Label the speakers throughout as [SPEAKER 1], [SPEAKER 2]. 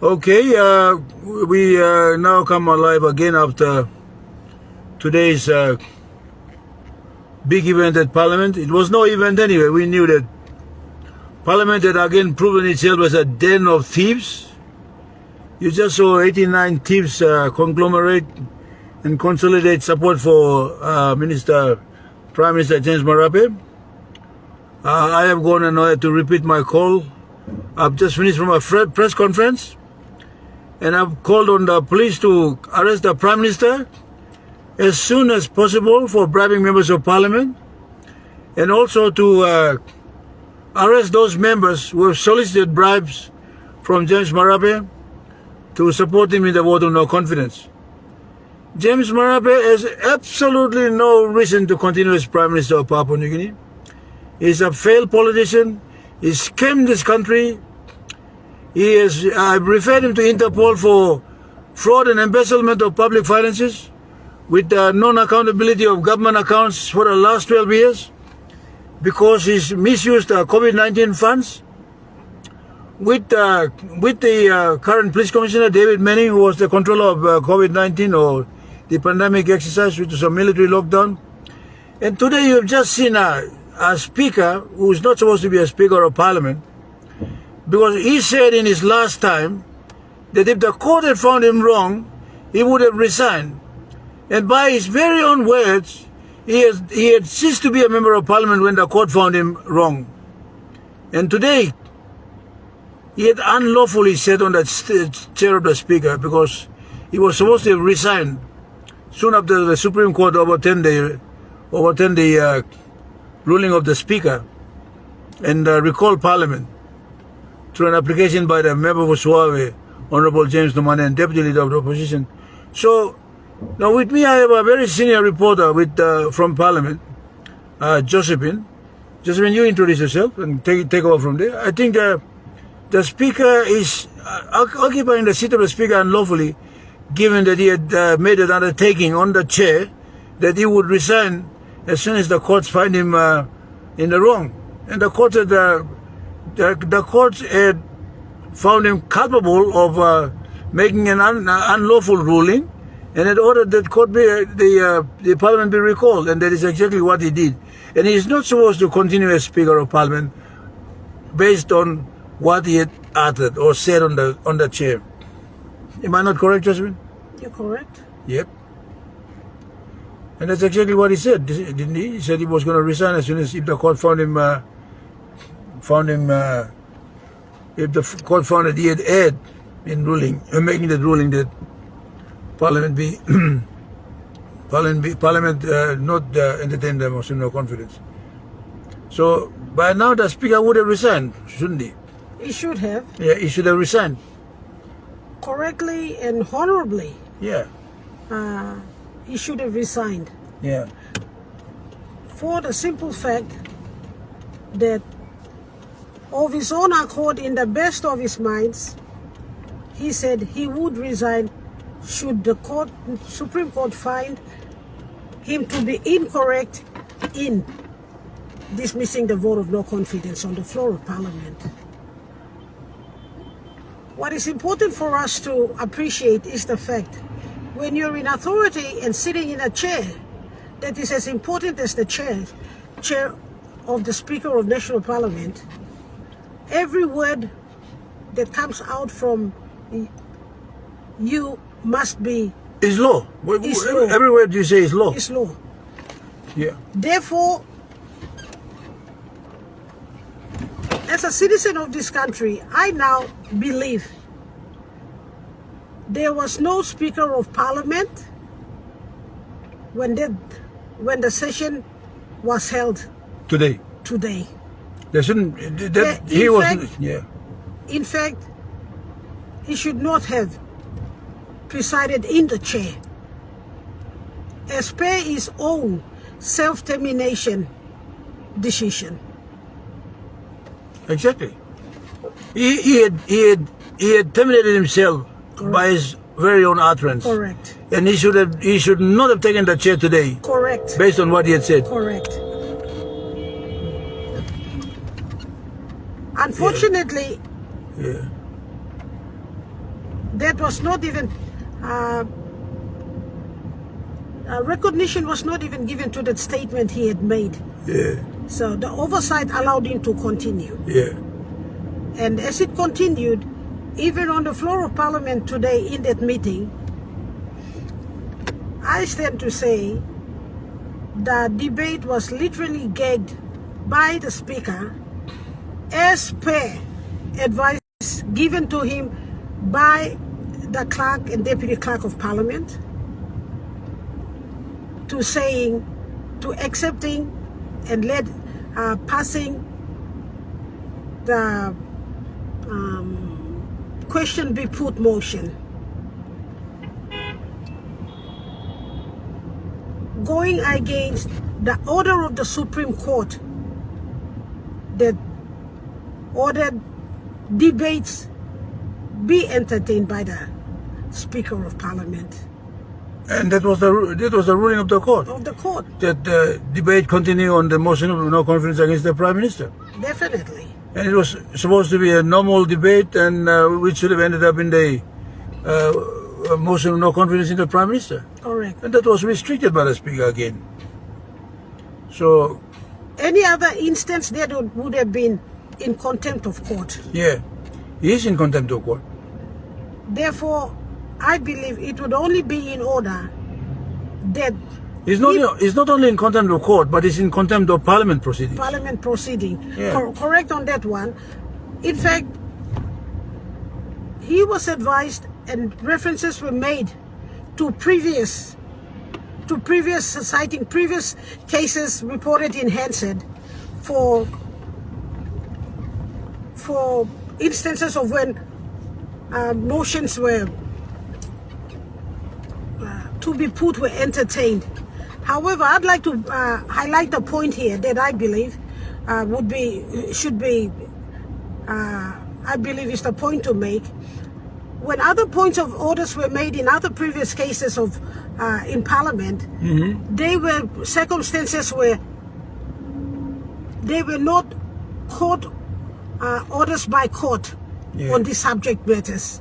[SPEAKER 1] Okay, we now come alive again after today's big event at Parliament. It was no event anyway. We knew that Parliament had again proven itself as a den of thieves. You just saw 89 thieves conglomerate and consolidate support for Prime Minister James Marape. I have gone on ahead to repeat my call. I've just finished from a press conference, and I've called on the police to arrest the Prime Minister as soon as possible for bribing members of Parliament, and also to arrest those members who have solicited bribes from James Marape to support him in the vote of no confidence. James Marape has absolutely no reason to continue as Prime Minister of Papua New Guinea. He's a failed politician. He scammed this country. I've referred him to Interpol for fraud and embezzlement of public finances with non-accountability of government accounts for the last 12 years because he's misused COVID-19 funds. With the current police commissioner, David Manning, who was the controller of COVID-19 or the pandemic exercise, which was a military lockdown. And today you have just seen a speaker who is not supposed to be a speaker of parliament, because he said in his last time that if the court had found him wrong, he would have resigned. And by his very own words, he had ceased to be a member of parliament when the court found him wrong. And today, he had unlawfully sat on the chair of the speaker because he was supposed to have resigned soon after the Supreme Court overturned the ruling of the speaker and recalled parliament through an application by the member for Suave, Honorable James Nomane, and Deputy Leader of the Opposition. So, now with me I have a very senior reporter from Parliament, Josephine. Josephine, you introduce yourself and take over from there. I think the speaker is occupying the seat of the speaker unlawfully, given that he had made an undertaking on the chair that he would resign as soon as the courts find him in the wrong. And the courts had found him culpable of making an unlawful ruling, and had ordered that the parliament be recalled, and that is exactly what he did. And he is not supposed to continue as Speaker of Parliament based on what he had uttered or said on the chair. Am I not correct, Jasmine?
[SPEAKER 2] You're correct.
[SPEAKER 1] Yep. And that's exactly what he said, didn't he? He said he was going to resign as soon as if the court found him if the court found that he had erred in making that ruling that Parliament not entertain the motion of no confidence. So by now the speaker would have resigned, shouldn't he?
[SPEAKER 2] He should have.
[SPEAKER 1] Yeah, he should have resigned.
[SPEAKER 2] Correctly and honorably.
[SPEAKER 1] Yeah.
[SPEAKER 2] He should have resigned.
[SPEAKER 1] Yeah.
[SPEAKER 2] For the simple fact that of his own accord, in the best of his minds, he said he would resign should the Supreme Court find him to be incorrect in dismissing the vote of no confidence on the floor of Parliament. What is important for us to appreciate is the fact when you're in authority and sitting in a chair that is as important as the chair of the Speaker of National Parliament, every word that comes out from you must be...
[SPEAKER 1] It's law.
[SPEAKER 2] It's law.
[SPEAKER 1] Every word you say is law.
[SPEAKER 2] It's law.
[SPEAKER 1] Yeah.
[SPEAKER 2] Therefore, as a citizen of this country, I now believe there was no Speaker of Parliament when the session was held
[SPEAKER 1] Today. There shouldn't. He wasn't. Yeah.
[SPEAKER 2] In fact, he should not have presided in the chair. As per his own self-termination decision.
[SPEAKER 1] Exactly. He had terminated himself. Correct. By his very own utterance.
[SPEAKER 2] Correct.
[SPEAKER 1] And he should not have taken the chair today.
[SPEAKER 2] Correct.
[SPEAKER 1] Based on what he had said.
[SPEAKER 2] Correct. Unfortunately, that was not even recognition was not even given to that statement he had made.
[SPEAKER 1] Yeah.
[SPEAKER 2] So the oversight allowed him to continue.
[SPEAKER 1] Yeah.
[SPEAKER 2] And as it continued, even on the floor of Parliament today in that meeting, I stand to say the debate was literally gagged by the Speaker as per advice given to him by the Clerk and Deputy Clerk of Parliament, to accepting and passing the question be put motion, going against the order of the Supreme Court that ordered debates be entertained by the Speaker of Parliament.
[SPEAKER 1] And that was the ruling of the court.
[SPEAKER 2] Of the court.
[SPEAKER 1] That the debate continue on the motion of no confidence against the Prime Minister.
[SPEAKER 2] Definitely.
[SPEAKER 1] And it was supposed to be a normal debate, and which should have ended up in the motion of no confidence in the Prime Minister.
[SPEAKER 2] Correct.
[SPEAKER 1] And that was restricted by the Speaker again. So,
[SPEAKER 2] any other instance that would have been in contempt of court.
[SPEAKER 1] yeah, he is in contempt of court.
[SPEAKER 2] Therefore, I believe it would only be in order that
[SPEAKER 1] He's not only in contempt of court, but he's in contempt of Parliament proceedings.
[SPEAKER 2] Parliament proceeding.
[SPEAKER 1] Yeah.
[SPEAKER 2] Correct on that one. In fact, he was advised and references were made to previous citing previous cases reported in Hansard for instances of when motions were to be put were entertained. However, I'd like to highlight the point here that I believe I believe is the point to make. When other points of orders were made in other previous cases of in Parliament, they were circumstances where they were not court orders by court on these subject matters.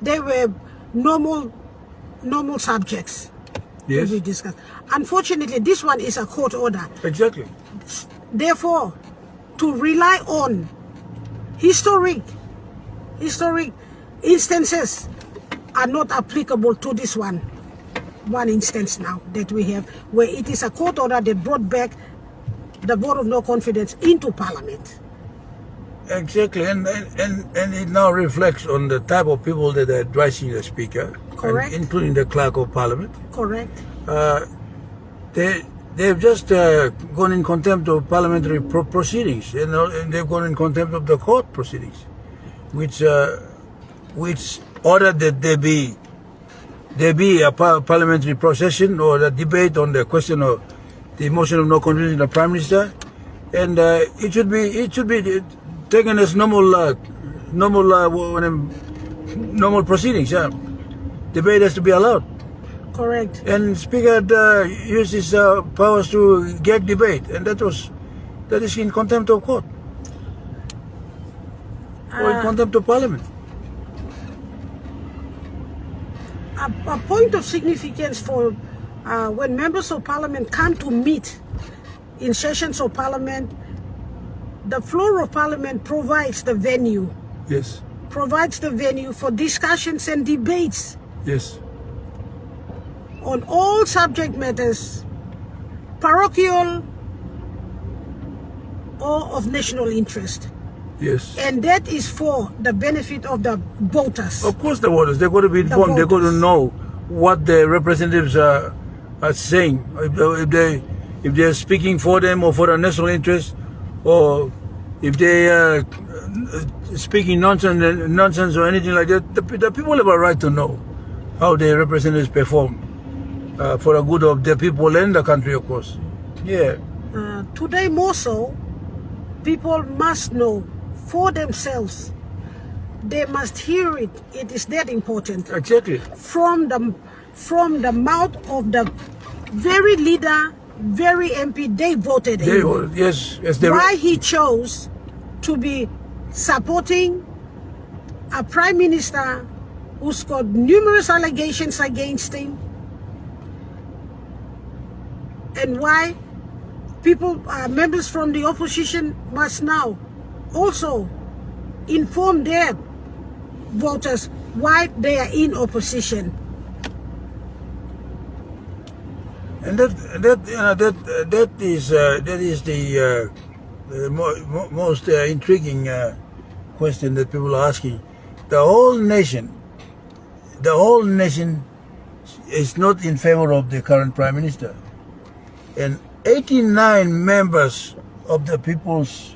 [SPEAKER 2] They were normal subjects that we discussed. Unfortunately, this one is a court order.
[SPEAKER 1] Exactly.
[SPEAKER 2] Therefore, to rely on historic instances are not applicable to this one instance now that we have, where it is a court order that brought back the vote of no confidence into Parliament.
[SPEAKER 1] Exactly, and it now reflects on the type of people that are addressing the Speaker,
[SPEAKER 2] Correct.
[SPEAKER 1] including the Clerk of Parliament.
[SPEAKER 2] Correct.
[SPEAKER 1] They've just gone in contempt of parliamentary proceedings, and they've gone in contempt of the court proceedings, which ordered that there be a parliamentary procession or a debate on the question of the motion of no confidence in the Prime Minister, and it should be taken as normal proceedings. Yeah, debate has to be allowed.
[SPEAKER 2] Correct.
[SPEAKER 1] And Speaker used his powers to gag debate, and that is in contempt of court or in contempt of Parliament.
[SPEAKER 2] A point of significance for when members of Parliament come to meet in sessions of Parliament, the floor of Parliament provides the venue.
[SPEAKER 1] Yes.
[SPEAKER 2] Provides the venue for discussions and debates.
[SPEAKER 1] Yes.
[SPEAKER 2] On all subject matters, parochial or of national interest.
[SPEAKER 1] Yes.
[SPEAKER 2] And that is for the benefit of the voters.
[SPEAKER 1] Of course the voters, they've got to be informed, they've got to know what the representatives are saying. If they're speaking for them or for the national interest, or if they are speaking nonsense or anything like that, the people have a right to know how their representatives perform. For the good of the people and the country, of course. Yeah.
[SPEAKER 2] Today more so, people must know for themselves. They must hear it. It is that important.
[SPEAKER 1] Exactly.
[SPEAKER 2] From the mouth of the very leader, very MP they voted him.
[SPEAKER 1] Yes.
[SPEAKER 2] Why he chose to be supporting a Prime Minister who's got numerous allegations against him, and why people, members from the opposition must now also inform their voters why they are in opposition.
[SPEAKER 1] And that is the most intriguing question that people are asking. The whole nation is not in favor of the current prime minister, and 89 members of the people's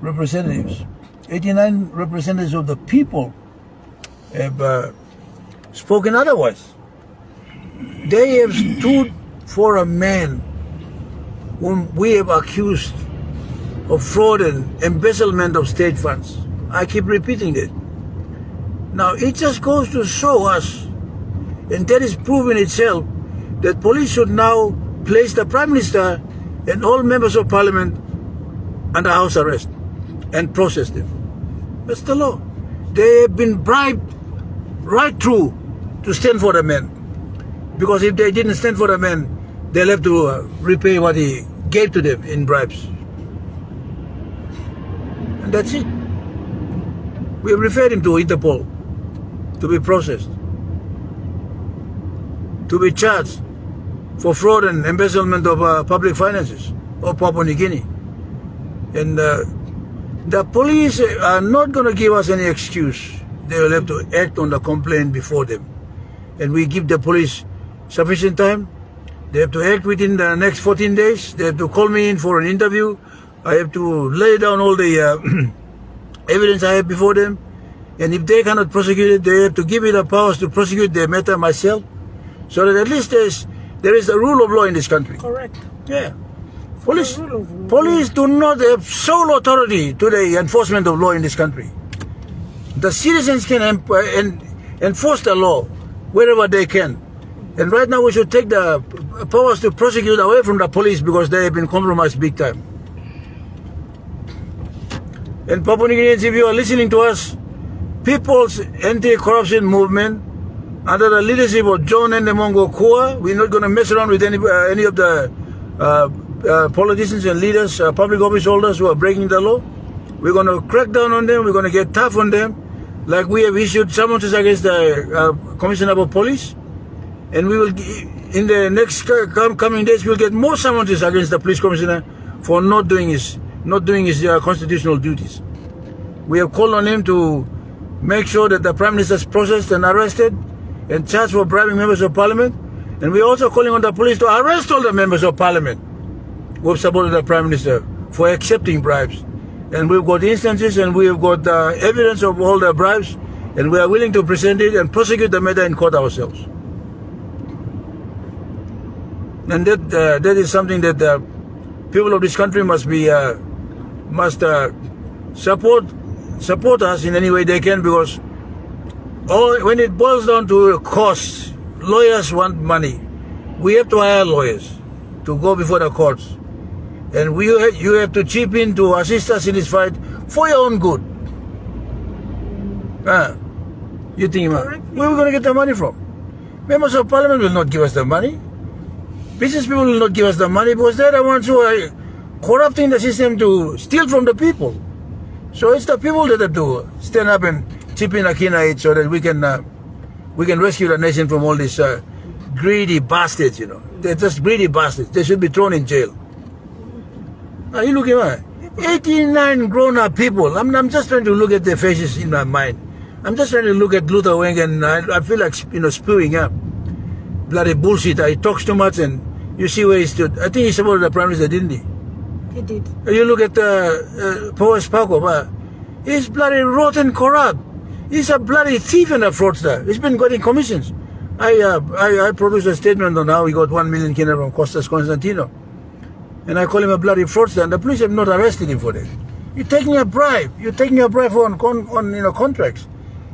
[SPEAKER 1] representatives, 89 representatives of the people have spoken otherwise. They have stood for a man whom we have accused of fraud and embezzlement of state funds. I keep repeating it. Now, it just goes to show us, and that is proven itself, that police should now place the Prime Minister and all members of Parliament under house arrest and process them. That's the law. They have been bribed right through to stand for the man. Because if they didn't stand for the man, they'll have to repay what he gave to them in bribes. And that's it. We have referred him to Interpol to be processed, to be charged for fraud and embezzlement of public finances of Papua New Guinea. And the police are not going to give us any excuse. They will have to act on the complaint before them. And we give the police sufficient time. They have to act within the next 14 days. They have to call me in for an interview. I have to lay down all the evidence I have before them. And if they cannot prosecute it, they have to give me the powers to prosecute the matter myself. So that at least there is a rule of law in this country.
[SPEAKER 2] Correct.
[SPEAKER 1] Yeah. Police do not have sole authority to the enforcement of law in this country. The citizens can enforce the law wherever they can. And right now we should take the powers to prosecute away from the police because they have been compromised big time. And Papua New Guineans, if you are listening to us, People's Anti-Corruption Movement, under the leadership of John Ndemongo Kua, we're not going to mess around with any of the politicians and leaders, public office holders who are breaking the law. We're going to crack down on them. We're going to get tough on them, like we have issued summonses against the Commissioner of Police. And we will, in the next coming days, we'll get more summonses against the police commissioner for not doing his constitutional duties. We have called on him to make sure that the Prime Minister is processed and arrested and charged for bribing members of Parliament. And we're also calling on the police to arrest all the members of Parliament who have supported the Prime Minister for accepting bribes. And we've got instances and we've got evidence of all the bribes, and we are willing to present it and prosecute the matter in court ourselves. And that is something that the people of this country must support us in any way they can, because when it boils down to costs, lawyers want money. We have to hire lawyers to go before the courts, and you have to chip in to assist us in this fight for your own good. You think, where are we going to get the money from? Members of Parliament will not give us the money. Business people will not give us the money because they're the ones who are corrupting the system to steal from the people. So it's the people that have to stand up and chip in a keen aid so that we can rescue the nation from all these greedy bastards. You know, they're just greedy bastards. They should be thrown in jail. Are you looking at 89 grown-up people? I'm just trying to look at their faces in my mind. I'm just trying to look at Luther Wang, and I feel like spewing up bloody bullshit. He talks too much, and you see where he stood. I think he supported the Prime Minister, didn't he?
[SPEAKER 2] He did.
[SPEAKER 1] You look at Pomat Spako, he's bloody rotten corrupt. He's a bloody thief and a fraudster. He's been getting commissions. I produced a statement on how he got 1 million kina from Costas Constantino. And I call him a bloody fraudster, and the police have not arrested him for that. You're taking a bribe. You're taking a bribe on contracts.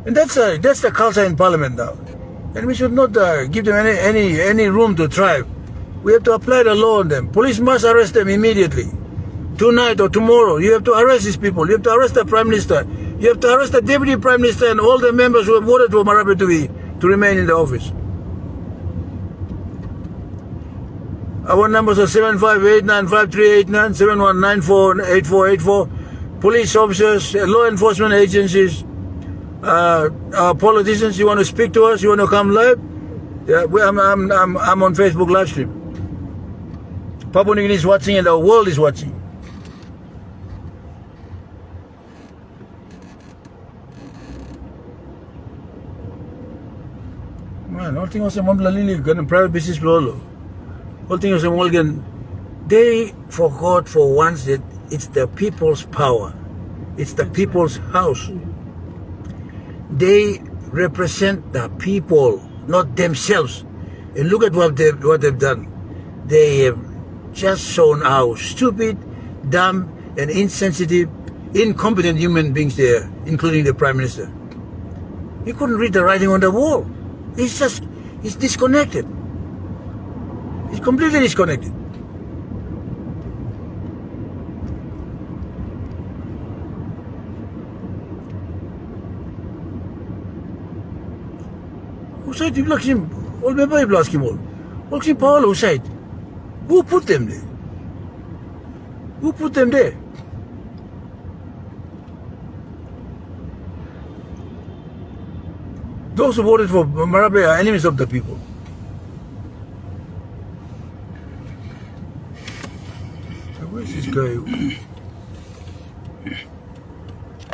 [SPEAKER 1] And that's the culture in Parliament now. And we should not give them any room to thrive. We have to apply the law on them. Police must arrest them immediately. Tonight or tomorrow, you have to arrest these people. You have to arrest the Prime Minister. You have to arrest the Deputy Prime Minister and all the members who have voted for Marape to remain in the office. Our numbers are 75895389, 71948484. Police officers, law enforcement agencies, politicians. You want to speak to us? You want to come live? Yeah, I'm on Facebook live stream. Papua New Guinea is watching and the world is watching. Man, all thing was a lili private business lolo. All thing was a Morgan. They forgot for once that it's the people's power. It's the people's house. They represent the people, not themselves. And look at what they've done. They have just shown how stupid, dumb, and insensitive, incompetent human beings they are, including the Prime Minister. He couldn't read the writing on the wall. He's disconnected. He's completely disconnected. Who said you block him? All member you block him all. Block him Paul, who said? Who put them there? Who put them there? Those who voted for Marape are enemies of the people. Where's this guy?